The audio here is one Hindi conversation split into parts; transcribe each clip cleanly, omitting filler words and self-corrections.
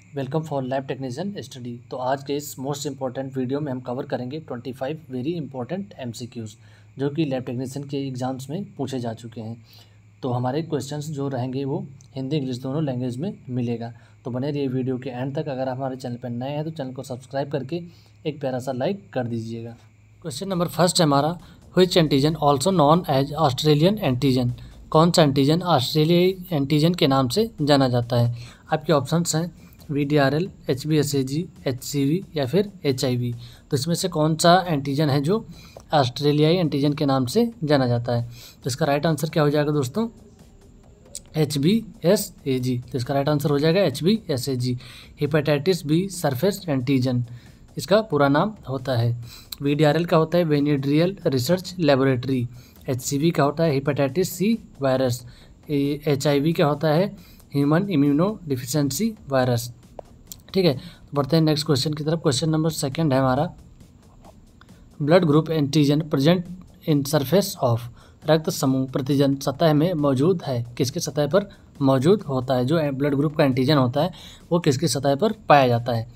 Welcome for lab technician study. तो आज के इस मोस्ट इंपॉर्टेंट वीडियो में हम कवर करेंगे 25 वेरी इंपॉर्टेंट एमसीक्यूज़ जो कि लैब टेक्नीशियन के एग्ज़ाम्स में पूछे जा चुके हैं। तो हमारे क्वेश्चंस जो रहेंगे वो हिंदी इंग्लिश दोनों लैंग्वेज में मिलेगा। तो बने रहिए वीडियो के एंड तक। अगर हमारे चैनल पर नए हैं तो चैनल को सब्सक्राइब करके एक प्यारा सा लाइक कर दीजिएगा। क्वेश्चन नंबर फर्स्ट है हमारा, which antigen also known as Australian antigen. कौन सा एंटीजन ऑस्ट्रेलियाई एंटीजन के नाम से जाना जाता है। आपके ऑप्शंस हैं VDRL, HBsAg, HCV या फिर HIV। तो इसमें से कौन सा एंटीजन है जो ऑस्ट्रेलियाई एंटीजन के नाम से जाना जाता है। तो इसका राइट आंसर क्या हो जाएगा दोस्तों, HBsAg। तो इसका राइट आंसर हो जाएगा HBsAg। Hepatitis B surface antigen इसका पूरा नाम होता है। VDRL का होता है वेनेड्रियल रिसर्च लेबोरेटरी। HCV का होता है हेपेटाइटिस सी वायरस। HIV का होता है ह्यूमन इम्यूनो डिफिशिएंसी वायरस। ठीक है, तो बढ़ते हैं नेक्स्ट क्वेश्चन की तरफ। क्वेश्चन नंबर सेकंड है हमारा, blood group antigen present in surface of. रक्त समूह प्रतिजन सतह में मौजूद है। किसके सतह पर मौजूद होता है। जो ब्लड ग्रुप का एंटीजन होता है वो किसकी सतह पर पाया जाता है।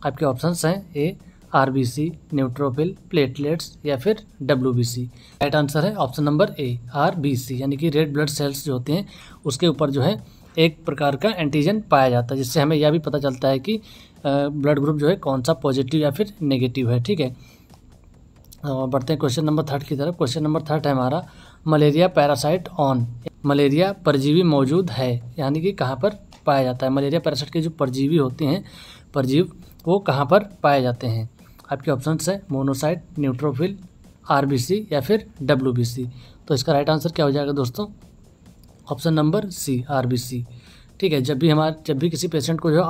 आपके ऑप्शंस हैं A RBC, न्यूट्रोफिल, प्लेटलेट्स या फिर WBC। राइट आंसर है ऑप्शन नंबर A RBC, यानी कि रेड ब्लड सेल्स जो होते हैं उसके ऊपर जो है एक प्रकार का एंटीजन पाया जाता है, जिससे हमें यह भी पता चलता है कि ब्लड ग्रुप जो है कौन सा पॉजिटिव या फिर नेगेटिव है। ठीक है, बढ़ते हैं क्वेश्चन नंबर थर्ड की तरफ। क्वेश्चन नंबर थर्ड है हमारा, मलेरिया पैरासाइट ऑन। मलेरिया परजीवी मौजूद है, यानी कि कहाँ पर पाया जाता है। मलेरिया पैरासाइट के जो परजीवी होते हैं, परजीव वो कहाँ पर पाए जाते हैं। आपके ऑप्शंस है मोनोसाइट, न्यूट्रोफिल, RBC या फिर WBC। तो इसका राइट आंसर क्या हो जाएगा दोस्तों, ऑप्शन नंबर C RBC। ठीक है, जब भी किसी पेशेंट को जो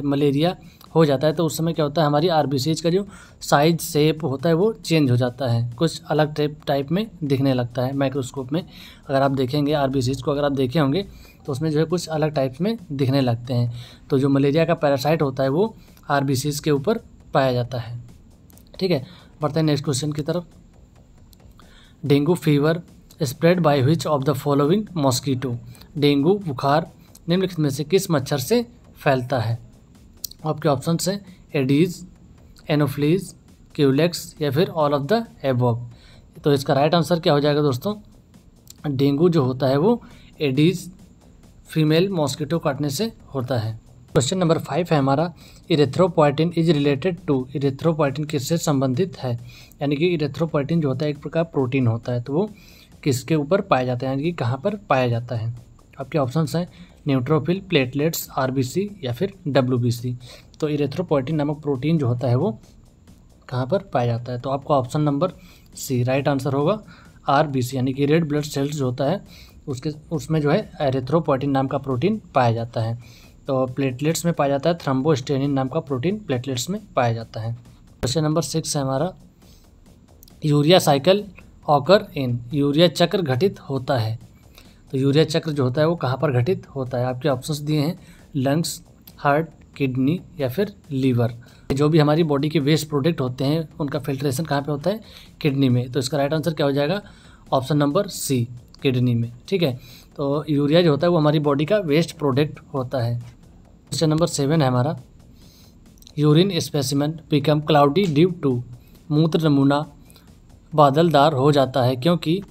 मलेरिया हो जाता है तो उस समय क्या होता है, हमारी RBCs का जो साइज शेप होता है वो चेंज हो जाता है, कुछ अलग टाइप में दिखने लगता है माइक्रोस्कोप में। अगर आप देखेंगे RBCs को, अगर आप देखे होंगे तो उसमें जो है कुछ अलग टाइप्स में दिखने लगते हैं। तो जो मलेरिया का पैरासाइट होता है वो RBCs के ऊपर पाया जाता है। ठीक है, बढ़ते हैं नेक्स्ट क्वेश्चन की तरफ। Dengue fever spread by which of the following mosquito. Dengue बुखार निम्नलिखित में से किस मच्छर से फैलता है। आपके ऑप्शन हैं एडीज, एनोफ्लीज, क्यूलेक्स या फिर ऑल ऑफ द एबव। तो इसका राइट आंसर क्या हो जाएगा दोस्तों, डेंगू जो होता है वो एडीज फीमेल मॉस्कीटो काटने से होता है। क्वेश्चन नंबर 5 है हमारा, erythropoietin is related to. Erythropoietin किससे संबंधित है। यानी कि इरेथ्रोपोइटिन जो होता है एक प्रकार प्रोटीन होता है, तो वो किसके ऊपर पाया जाता है, यानी कि कहाँ पर पाया जाता है। आपके ऑप्शंस हैं न्यूट्रोफिल, प्लेटलेट्स, RBC या फिर WBC। तो इरेथ्रोपोइटिन नामक प्रोटीन जो होता है वो कहाँ पर पाया जाता है। तो आपका option number C right answer होगा RBC, यानी कि रेड ब्लड सेल्स जो होता है उसमें जो है इरेथ्रोपोइटिन नाम का प्रोटीन पाया जाता है। तो प्लेटलेट्स में पाया जाता है थ्रोम्बोस्टेनिन नाम का प्रोटीन प्लेटलेट्स में पाया जाता है। क्वेश्चन नंबर 6 है हमारा, urea cycle occur in. Urea चक्र घटित होता है। तो यूरिया चक्र जो होता है वो कहाँ पर घटित होता है। आपके ऑप्शंस दिए हैं लंग्स, हार्ट, किडनी या फिर लीवर। जो भी हमारी बॉडी के वेस्ट प्रोडक्ट होते हैं उनका फिल्ट्रेशन कहाँ पे होता है, किडनी में। तो इसका राइट आंसर क्या हो जाएगा, ऑप्शन नंबर C किडनी में। ठीक है, तो यूरिया जो होता है वो हमारी बॉडी का वेस्ट प्रोडक्ट होता है। क्वेश्चन नंबर 7 है हमारा, urine specimen become cloudy due to. मूत्र नमूना बादलदार हो जाता है क्योंकि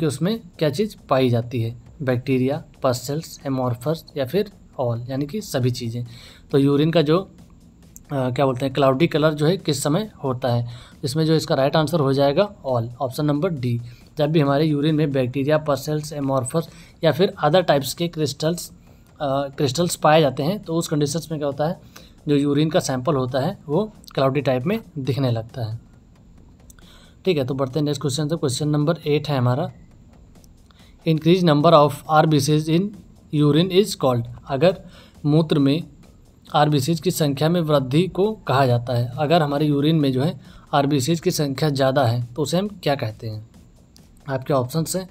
उसमें क्या चीज़ पाई जाती है, बैक्टीरिया, पस सेल्स, एमॉर्फस या फिर ऑल, यानी कि सभी चीज़ें। तो यूरिन का जो क्या बोलते हैं क्लाउडी कलर जो है किस समय होता है, इसमें जो इसका राइट आंसर हो जाएगा ऑल, ऑप्शन नंबर D। जब भी हमारे यूरिन में बैक्टीरिया, पस सेल्स, एमॉर्फस या फिर अदर टाइप्स के क्रिस्टल्स पाए जाते हैं तो उस कंडीशंस में क्या होता है, जो यूरिन का सैंपल होता है वो क्लाउडी टाइप में दिखने लगता है। ठीक है, तो बढ़ते हैं नेक्स्ट क्वेश्चन से। क्वेश्चन नंबर 8 है हमारा, increase number of RBCs in urine is called. अगर मूत्र में RBCs की संख्या में वृद्धि को कहा जाता है। अगर हमारे यूरिन में जो है RBCs की संख्या ज़्यादा है तो उसे हम क्या कहते हैं। आपके ऑप्शंस हैं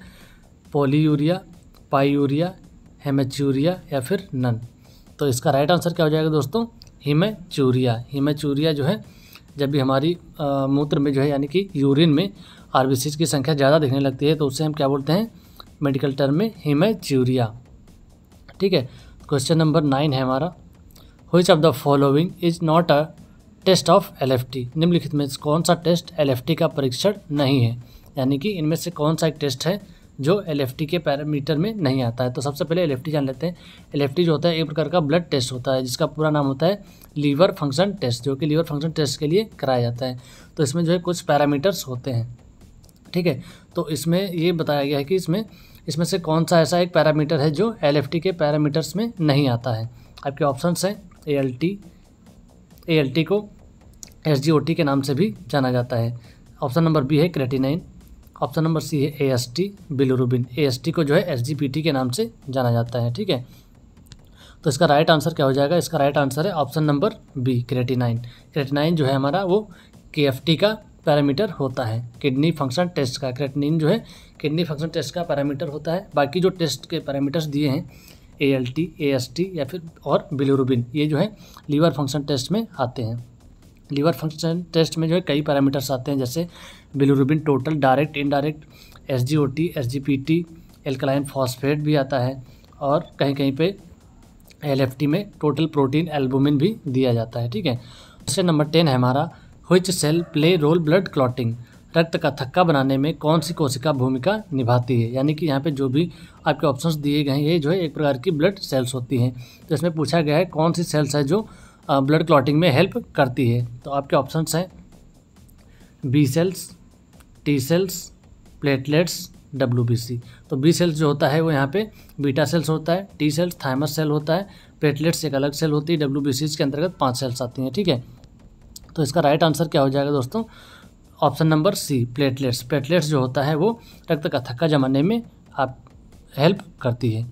पॉलीयूरिया, पाईयूरिया, हेमेचूरिया या फिर नन। तो इसका राइट आंसर क्या हो जाएगा दोस्तों, हेमेचूरिया। हेमेचूरिया जो है जब भी हमारी मूत्र में जो है यानी कि यूरिन में RBCs की संख्या ज़्यादा दिखने लगती है तो उसे हम क्या बोलते हैं, मेडिकल टर्म में हेमेचूरिया। ठीक है, क्वेश्चन नंबर 9 है हमारा, which of the following is not a test of LFT, निम्नलिखित में कौन सा टेस्ट LFT का परीक्षण नहीं है, यानी कि इनमें से कौन सा एक टेस्ट है जो LFT के पैरामीटर में नहीं आता है। तो सबसे पहले LFT जान लेते हैं। LFT जो होता है एक प्रकार का ब्लड टेस्ट होता है जिसका पूरा नाम होता है लीवर फंक्शन टेस्ट, जो कि लीवर फंक्शन टेस्ट के लिए कराया जाता है। तो इसमें जो है कुछ पैरामीटर्स होते हैं, ठीक है। तो इसमें ये बताया गया है कि इसमें से कौन सा ऐसा एक पैरामीटर है जो LFT के पैरामीटर्स में नहीं आता है। आपके ऑप्शंस हैं ALT को SGOT के नाम से भी जाना जाता है। ऑप्शन नंबर बी है क्रेटिनाइन, ऑप्शन नंबर सी है AST बिलिरुबिन। AST को जो है SGPT के नाम से जाना जाता है, ठीक है। तो इसका राइट आंसर क्या हो जाएगा? इसका राइट आंसर है option number B creatinine. Creatinine जो है हमारा वो KFT का पैरामीटर होता है, किडनी फंक्शन टेस्ट का। क्रेटिनिन जो है किडनी फंक्शन टेस्ट का पैरामीटर होता है। बाकी जो टेस्ट के पैरामीटर्स दिए हैं ALT, AST या फिर और बिलिरुबिन, ये जो है लीवर फंक्शन टेस्ट में आते हैं। लीवर फंक्शन टेस्ट में जो है कई पैरामीटर्स आते हैं, जैसे bilirubin total, direct, indirect, SGOT, SGPT, alkaline phosphate भी आता है, और कहीं कहीं पे LFT में टोटल प्रोटीन एल्बुमिन भी दिया जाता है, ठीक है। क्वेश्चन नंबर 10 है हमारा, which cell play role blood clotting, रक्त का थक्का बनाने में कौन सी कोशिका भूमिका निभाती है। यानी कि यहाँ पे जो भी आपके ऑप्शंस दिए गए हैं ये जो है एक प्रकार की ब्लड सेल्स होती हैं। तो इसमें पूछा गया है कौन सी सेल्स है जो ब्लड क्लॉटिंग में हेल्प करती है। तो आपके ऑप्शंस हैं B cells, T cells, platelets, WBC। तो B सेल्स जो होता है वो यहाँ पे बीटा सेल्स होता है, T सेल्स थाइमस सेल होता है, प्लेटलेट्स एक अलग सेल होती है, WBC के अंतर्गत 5 सेल्स आती हैं, ठीक है। तो इसका राइट आंसर क्या हो जाएगा दोस्तों? Option number C platelets. Platelets जो होता है वो रक्त का थक्का जमाने में आप हेल्प करती है।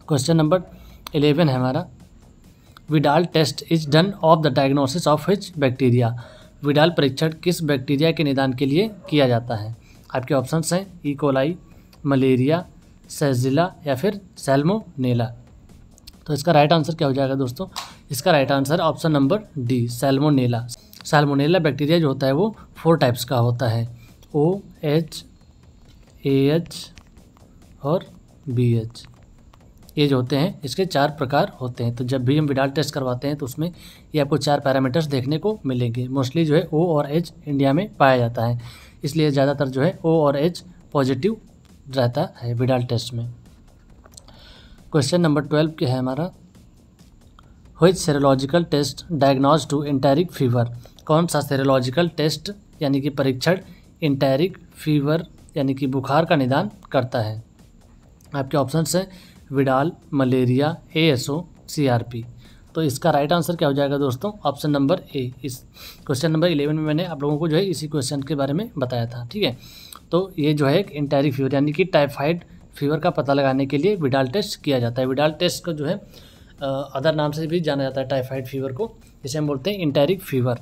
क्वेश्चन नंबर 11 है हमारा, Widal test is done of the diagnosis of which bacteria. Widal परीक्षण किस बैक्टीरिया के निदान के लिए किया जाता है? आपके ऑप्शंस हैं E. coli, मलेरिया, सेजिला या फिर सैल्मोनेला। तो इसका राइट आंसर क्या हो जाएगा दोस्तों? इसका right answer option number D Salmonella. Salmonella bacteria जो होता है वो 4 टाइप्स का होता है, OH, AH और BH। ये जो होते हैं इसके 4 प्रकार होते हैं। तो जब भी हम विडाल टेस्ट करवाते हैं तो उसमें ये आपको 4 पैरामीटर्स देखने को मिलेंगे। मोस्टली जो है O और H इंडिया में पाया जाता है, इसलिए ज़्यादातर जो है O और H पॉजिटिव रहता है विडाल टेस्ट में। क्वेश्चन नंबर 12 क्या है हमारा, which serological test diagnose to enteric fever. कौन सा सेरोलॉजिकल टेस्ट यानी कि परीक्षण एंटेरिक फीवर यानी कि बुखार का निदान करता है? आपके ऑप्शंस हैं विडाल, मलेरिया, ASO, CRP। तो इसका राइट आंसर क्या हो जाएगा दोस्तों? Option number A. इस क्वेश्चन नंबर 11 में मैंने आप लोगों को जो है इसी क्वेश्चन के बारे में बताया था, ठीक है। तो ये जो है एक एंटेरिक फीवर यानी कि टाइफाइड फीवर का पता लगाने के लिए विडाल टेस्ट किया जाता है। विडाल टेस्ट को जो है अदर नाम से भी जाना जाता है टाइफाइड फीवर को, जिसे हम बोलते हैं एंटेरिक फीवर,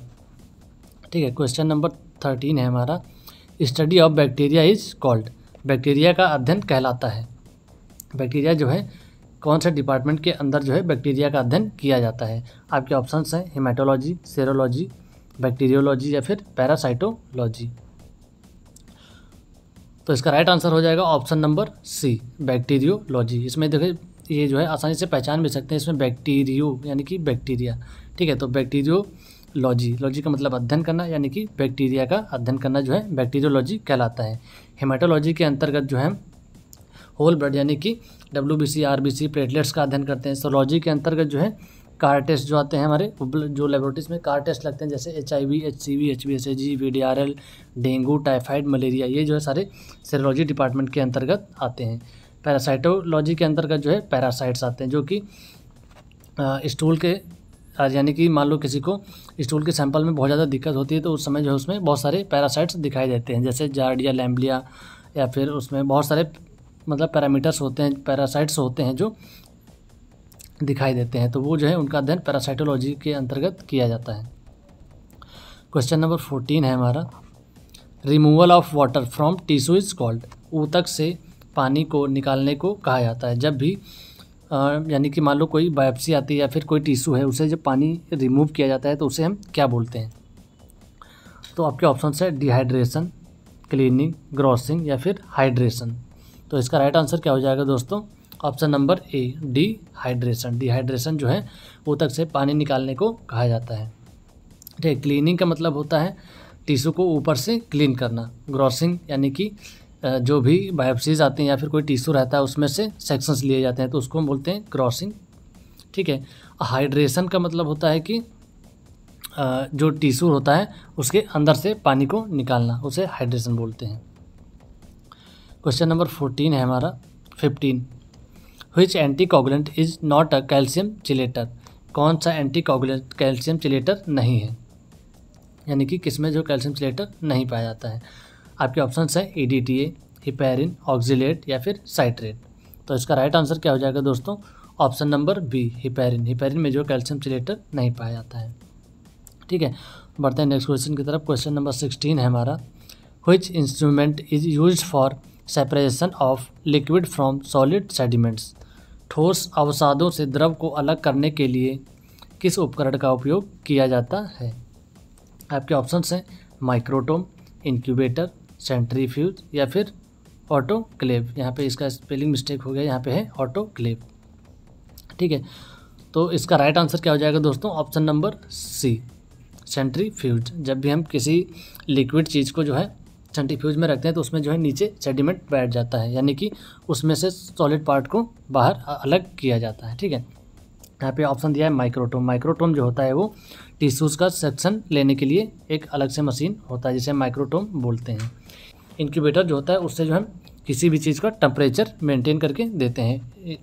ठीक है। क्वेश्चन नंबर 13 है हमारा, study of bacteria is called. Bacteria का अध्ययन कहलाता है। बैक्टीरिया जो है कौन से डिपार्टमेंट के अंदर जो है बैक्टीरिया का अध्ययन किया जाता है? आपके ऑप्शंस हैं हेमाटोलॉजी, सेरोलॉजी, बैक्टीरियोलॉजी या फिर पैरासाइटोलॉजी। तो इसका राइट आंसर हो जाएगा ऑप्शन नंबर सी बैक्टीरियोलॉजी। इसमें देखिए ये जो है आसानी से पहचान भी सकते हैं, इसमें बैक्टीरियो यानी कि बैक्टीरिया, ठीक है। तो बैक्टीरियोलॉजी, लॉजी का मतलब अध्ययन करना, यानी कि बैक्टीरिया का अध्ययन करना जो है बैक्टीरियोलॉजी कहलाता है। हेमाटोलॉजी के अंतर्गत जो है होल ब्लड यानी कि WBC, RBC, प्लेटलेट्स का अध्ययन करते हैं। सेरोलॉजी के अंतर्गत जो है कार टेस्ट जो आते हैं हमारे जो लेबोरेटरीज में कार टेस्ट लगते हैं, जैसे HIV, HCV, HBsAg, VDRL, dengue, typhoid, malaria, ये जो है सारे सेरोलॉजी डिपार्टमेंट के अंतर्गत आते हैं। पैरासाइटोलॉजी के अंतर्गत जो है पैरासाइट्स आते हैं, जो कि स्टूल के यानी कि मान लो किसी को स्टूल के सैंपल में बहुत ज़्यादा दिक्कत होती है तो उस समय जो है उसमें बहुत सारे पैरासाइट्स दिखाई देते हैं, जैसे जार्डिया लैम्ब्लिया, या फिर उसमें बहुत सारे मतलब पैरामीटर्स होते हैं, पैरासाइट्स होते हैं जो दिखाई देते हैं, तो वो जो है उनका अध्ययन पैरासाइटोलॉजी के अंतर्गत किया जाता है। क्वेश्चन नंबर 14 है हमारा, removal of water from tissue is called. ऊतक से पानी को निकालने को कहा जाता है। जब भी यानी कि मान लो कोई बायोप्सी आती है या फिर कोई टिश्यू है, उसे जब पानी रिमूव किया जाता है तो उसे हम क्या बोलते हैं? तो आपके ऑप्शन है डिहाइड्रेशन, क्लीनिंग, ग्रॉसिंग या फिर हाइड्रेशन। तो इसका राइट आंसर क्या हो जाएगा दोस्तों? Option number A dehydration. Dehydration जो है ऊतक से पानी निकालने को कहा जाता है। ठीक है, क्लीनिंग का मतलब होता है टिश्यू को ऊपर से क्लीन करना। ग्रॉसिंग यानी कि जो भी बायोप्सीज आती हैं या फिर कोई टिश्यू रहता है उसमें से सेक्शंस लिए जाते हैं तो उसको हम बोलते हैं ग्रॉसिंग। ठीक है, हाइड्रेशन का मतलब होता है कि जो टिश्यू होता है उसके अंदर से पानी को निकालना, उसे हाइड्रेशन बोलते हैं। क्वेश्चन नंबर 14 है हमारा 15। Which anticoagulant is not a calcium चिलेटर। कौन सा एंटीकोगुलेंट कैल्शियम चिलेटर नहीं है, यानी कि किसमें जो कैल्शियम चिलेटर नहीं पाया जाता है। आपके ऑप्शंस हैं EDTA, हिपैरिन, ऑक्जिलेट या फिर साइट्रेट। तो इसका राइट आंसर क्या हो जाएगा दोस्तों, option number B heparin. Heparin में जो कैल्शियम चिलेटर नहीं पाया जाता है। ठीक है, बढ़ते हैं नेक्स्ट क्वेश्चन की तरफ। क्वेश्चन नंबर 16 है हमारा, which instrument is used for separation of liquid from solid sediments. ठोस अवसादों से द्रव को अलग करने के लिए किस उपकरण का उपयोग किया जाता है। आपके ऑप्शंस हैं माइक्रोटोम, इंक्यूबेटर, सेंट्रीफ्यूज या फिर ऑटोक्लेव। यहाँ पे इसका स्पेलिंग मिस्टेक हो गया, यहाँ पे है ऑटोक्लेव। ठीक है, तो इसका राइट आंसर क्या हो जाएगा दोस्तों, ऑप्शन नंबर सी सेंट्रीफ्यूज। जब भी हम किसी लिक्विड चीज़ को जो है सेंट्रीफ्यूज में रखते हैं तो उसमें जो है नीचे सेडिमेंट बैठ जाता है, यानी कि उसमें से सॉलिड पार्ट को बाहर अलग किया जाता है। ठीक है, यहाँ पे ऑप्शन दिया है माइक्रोटोम। माइक्रोटोम जो होता है वो टिश्यूज़ का सेक्शन लेने के लिए एक अलग से मशीन होता है जिसे माइक्रोटोम बोलते हैं। इंक्यूबेटर जो होता है उससे जो हम किसी भी चीज़ का टेम्परेचर मेंटेन करके देते हैं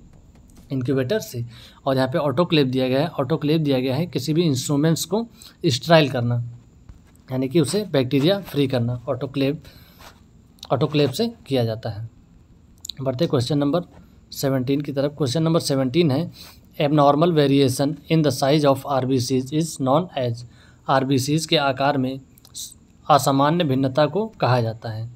इंक्यूबेटर से। और यहाँ पे ऑटोक्लेव दिया गया है। ऑटोक्लेव दिया गया है किसी भी इंस्ट्रूमेंट्स को स्टराइल करना, यानी कि उसे बैक्टीरिया फ्री करना, ऑटोक्लेव से किया जाता है। बढ़ते क्वेश्चन नंबर 17 की तरफ। क्वेश्चन नंबर 17 है, abnormal variation in the size of RBCs is known as. RBCs के आकार में असामान्य भिन्नता को कहा जाता है।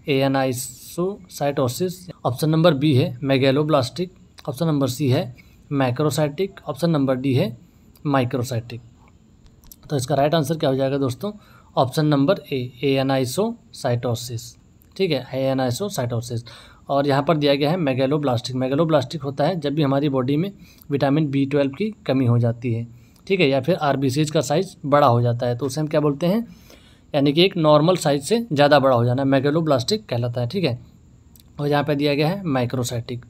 एनाइसोसाइटोसिस। ऑप्शन नंबर बी है मेगैलोब्लास्टिक, ऑप्शन नंबर सी है मैक्रोसाइटिक, ऑप्शन नंबर डी है माइक्रोसाइटिक। तो इसका राइट आंसर क्या हो जाएगा दोस्तों, ऑप्शन नंबर ए एनाइसोसाइटोसिस। ठीक है, एनाइसोसाइटोसिस। और यहाँ पर दिया गया है मेगैलोब्लास्टिक। मेगैलोब्लास्टिक होता है जब भी हमारी बॉडी में विटामिन B12 की कमी हो जाती है। ठीक है, या फिर RBCs का साइज़ बड़ा हो जाता है तो उसे हम क्या बोलते हैं, यानी कि एक नॉर्मल साइज से ज़्यादा बड़ा हो जाना, मेगैलोब्लास्टिक कहलाता है। ठीक है, और यहाँ पे दिया गया है माइक्रोसाइटिक।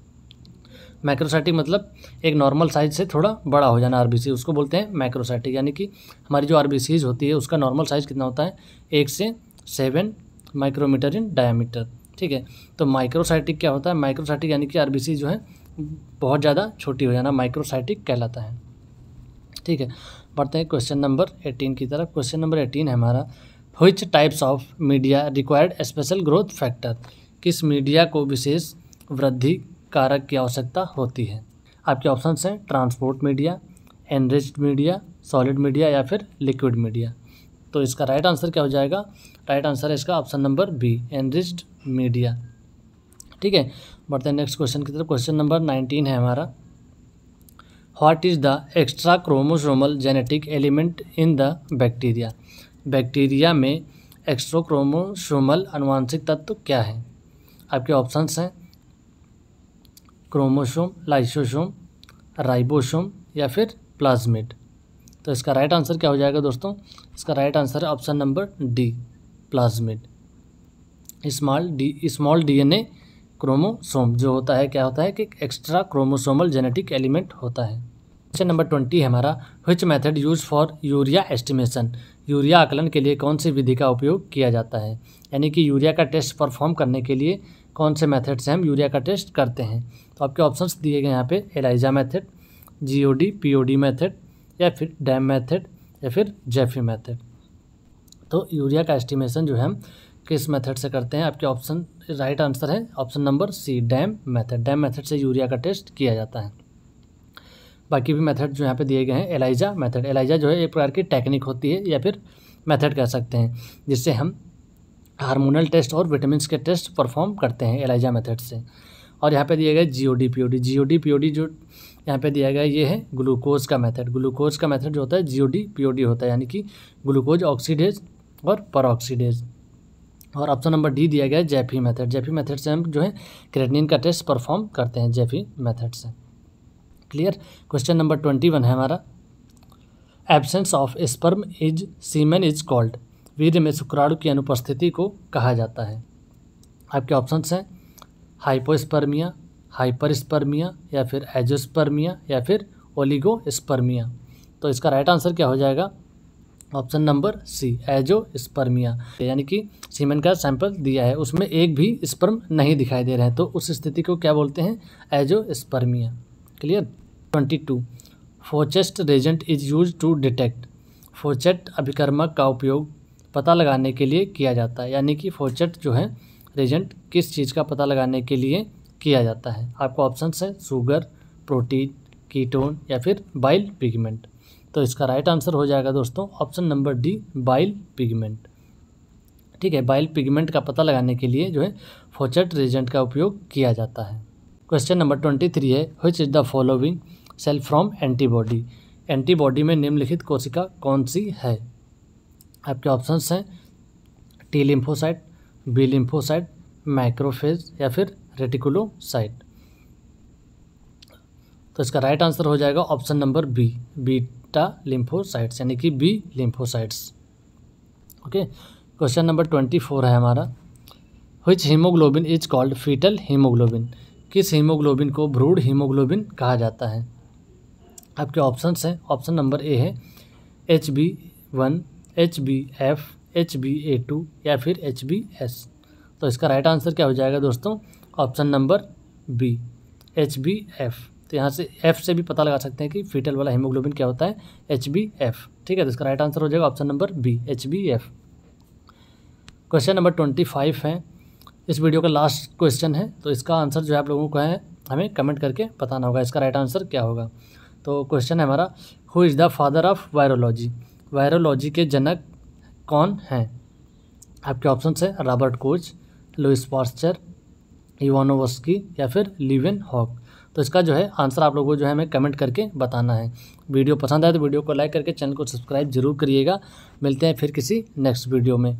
माइक्रोसाइटिक मतलब एक नॉर्मल साइज से थोड़ा बड़ा हो जाना RBC, उसको बोलते हैं माइक्रोसाइटिक। यानी कि हमारी जो RBCs होती है उसका नॉर्मल साइज़ कितना होता है, 1 से 7 माइक्रोमीटर इन डायमीटर। ठीक है, तो माइक्रोसाइटिक क्या होता है, माइक्रोसाइटिक यानी कि RBC जो है बहुत ज़्यादा छोटी हो जाना, माइक्रोसाइटिक कहलाता है। ठीक है, बढ़ते हैं क्वेश्चन नंबर 18 की तरफ। क्वेश्चन नंबर 18 है हमारा, which types of media required special growth factor. किस मीडिया को विशेष वृद्धि कारक की आवश्यकता होती है। आपके ऑप्शंस हैं transport media, enriched media, solid media या फिर लिक्विड मीडिया। तो इसका राइट आंसर क्या हो जाएगा, राइट आंसर है इसका option number B enriched media. ठीक है, बढ़ते हैं नेक्स्ट क्वेश्चन की तरफ। क्वेश्चन नंबर 19 है हमारा, what is the extra chromosomal genetic element in the bacteria. Bacteria में एक्स्ट्रा क्रोमोसोमल आनुवांशिक तत्व क्या है। आपके ऑप्शंस हैं क्रोमोसोम, लाइसोसोम, राइबोसोम या फिर प्लाज्मिड। तो इसका राइट आंसर क्या हो जाएगा दोस्तों, इसका राइट आंसर है option number D plasmid. Small DNA chromosome जो होता है क्या होता है कि एक्स्ट्रा क्रोमोसोमल जेनेटिक एलिमेंट होता है। क्वेश्चन नंबर 20 है हमारा, which method use for urea estimation. Urea आकलन के लिए कौन सी विधि का उपयोग किया जाता है, यानी कि यूरिया का टेस्ट परफॉर्म करने के लिए कौन से मेथड से हम यूरिया का टेस्ट करते हैं। तो आपके ऑप्शंस दिए गए यहाँ पे ELISA method, GOD POD method या फिर डैम मेथड या फिर जेफी मेथड। तो यूरिया का एस्टिमेशन जो है हम किस मेथड से करते हैं, आपके ऑप्शन राइट आंसर है option number C DAM method. DAM method से यूरिया का टेस्ट किया जाता है। बाकी भी मेथड जो यहाँ पे दिए गए हैं, एलाइजा मेथड। एलाइजा जो है एक प्रकार की टेक्निक होती है या फिर मेथड कह सकते हैं जिससे हम हार्मोनल टेस्ट और विटामिन के टेस्ट परफॉर्म करते हैं एलाइजा मेथड से। और यहाँ पे दिया गया GOD POD जो यहाँ पे दिया गया ये है ग्लूकोज का मेथड। ग्लूकोज का मेथड जो होता है GOD POD होता है, यानी कि ग्लूकोज ऑक्सीडेज और परऑक्सीडेज। और ऑप्शन नंबर डी दिया गया है जैफी मेथड। जैफी मेथड से हम जो है क्रेटिनिन का टेस्ट परफॉर्म करते हैं जैफी मेथड से। क्लियर। क्वेश्चन नंबर 21 है हमारा, absence of sperm is semen is called. वीर्य में शुक्राणु की अनुपस्थिति को कहा जाता है। आपके ऑप्शंस हैं हाइपोस्पर्मिया, हाइपरस्पर्मिया, या फिर एजोस्पर्मिया, या फिर ओलिगोस्पर्मिया। तो इसका राइट आंसर क्या हो जाएगा? Option number C, azoospermia. यानी कि सीमेन का सैंपल दिया है, उसमें एक भी स्पर्म नहीं दिखाई दे रहे हैं, तो उस स्थिति को क्या बोलते हैं? Azoospermia. Clear. 22, Fouchet's reagent is use to detect. Fouchet अभिकर्मक का उपयोग पता लगाने के लिए किया जाता है। यानी कि फोचेट जो है रेजेंट किस चीज़ का पता लगाने के लिए किया जाता है? आपको ऑप्शंस है शुगर, प्रोटीन, कीटोन, या फिर बाइल पिगमेंट। तो इसका राइट आंसर हो जाएगा दोस्तों option number D, bile pigment. ठीक है, बाइल पिगमेंट का पता लगाने के लिए जो है फोचेट रेजेंट का उपयोग किया जाता है। क्वेश्चन नंबर 23 है, which is the following cell from antibody. Antibody में निम्नलिखित कोशिका कौन सी है? आपके ऑप्शंस हैं T lymphocyte, B lymphocyte, macrophage, या फिर रेटिकुलोसाइट। तो इसका राइट आंसर हो जाएगा option number B, beta lymphocytes, यानी कि B lymphocytes. Okay. Question number 24 है हमारा, which haemoglobin is called fetal haemoglobin. किस हीमोग्लोबिन को भ्रूण हीमोग्लोबिन कहा जाता है? आपके ऑप्शंस हैं, ऑप्शन नंबर ए है HB1, HBF, HbA2, या फिर HbS। तो इसका राइट आंसर क्या हो जाएगा दोस्तों? Option number B, HbF। तो यहाँ से F से भी पता लगा सकते हैं कि फीटल वाला हीमोग्लोबिन क्या होता है, HbF। ठीक है, तो इसका राइट आंसर हो जाएगा option number B, HbF। Question number 25 है, इस वीडियो का लास्ट क्वेश्चन है, तो इसका आंसर जो है आप लोगों को है हमें कमेंट करके बताना होगा इसका राइट आंसर क्या होगा। तो क्वेश्चन है हमारा, who is the father of virology. Virology के जनक कौन हैं? आपके ऑप्शन है Robert Koch, Louis Pasteur, Ivanovsky, या फिर लीवेनहॉक। तो इसका जो है आंसर आप लोगों को जो है हमें कमेंट करके बताना है। वीडियो पसंद आए तो वीडियो को लाइक करके चैनल को सब्सक्राइब जरूर करिएगा। मिलते हैं फिर किसी नेक्स्ट वीडियो में।